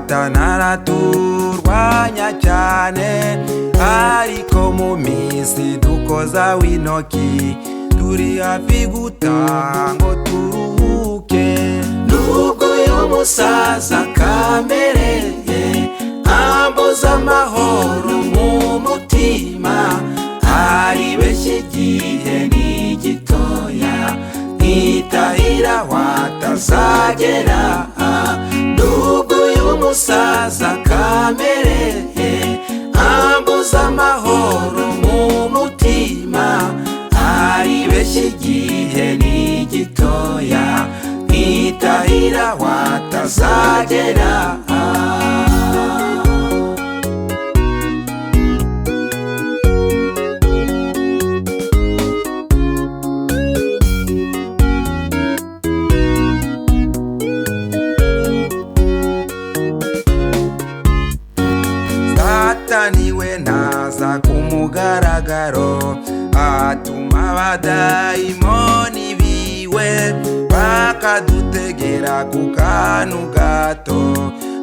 data naraturwanya cyane, ariko mu minsi dukoza w'intoki turi hafi gutaha ngo turuhuke. Nubwo uyu musaza kamereye ambuza amahoro mu mutima, aribeshya igihe ni gitoya nkitahira watazagera. Nubwo uyu musaza kamereye ambuza amahoro mu mutima, aribeshya igihe ni gitoya nkitahira watazagera. Sataniwe naza ku mugaragaro, atuma abadayimoni biwe bakadutegera ku kantu gato,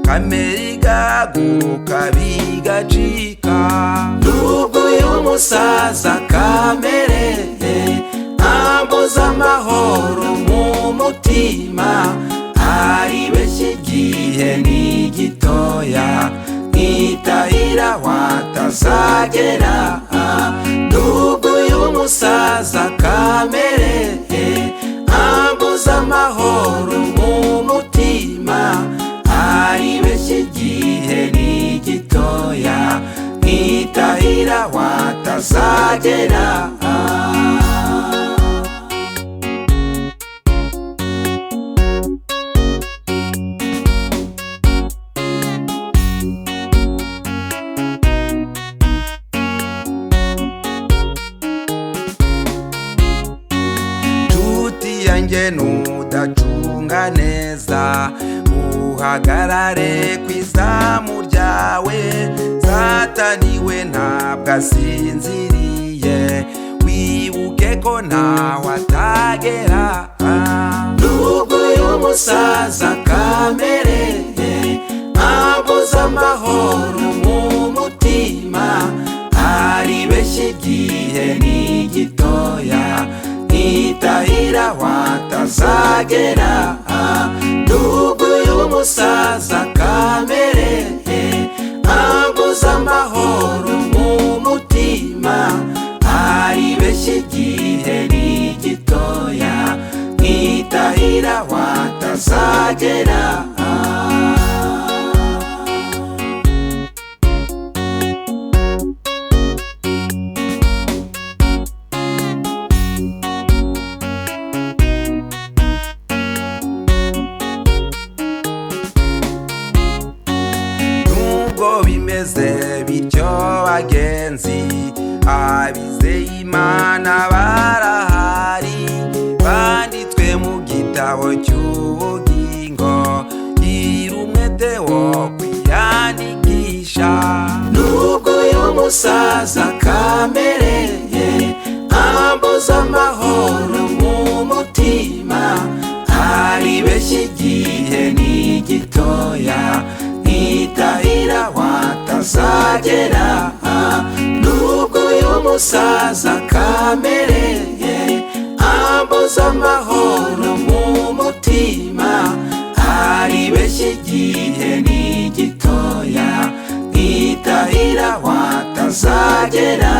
kamera igaguruka bigacika. Nubwo uyu musaza kamereye ambuza amahoro mu mutima, aribeshya igihe ni gitoya nkitahira watazagera. Nubwo uyu musaza kamereye ambuza amahoro mu mutima, aribeshya igihe ni gitoya nkitahira watazagera. Yanjye nudacunga neza, uhagarare ku izamu ryawe. Sataniwe ntabwo asinziriye, wibuke ko ntawe atagera. Nubwo uyu musaza kamereye ambuza amahoro mu mutima, aribeshya igihe ni gitoya nkitahira watazagera. Nubwo uyu musaza kamereye ambuza amahoro mu mutima, aribeshya igihe ni gitoya nkitahira watazagera. Bimeze bityo bagenzi, abizeye Imana barahari, banditswe mu gitabo cy'ubugingo. Gira umwete wo kwiyandikisha. Nubwo uyu musaza kamereye ambuza amahoro mu mutima, aribeshya igihe ni gitoya nkitahira watazagera. Nubwo uyu musaza kamereye ambuza amahoro mu mutima, aribeshya igihe ni gitoya nkitahira watazagera.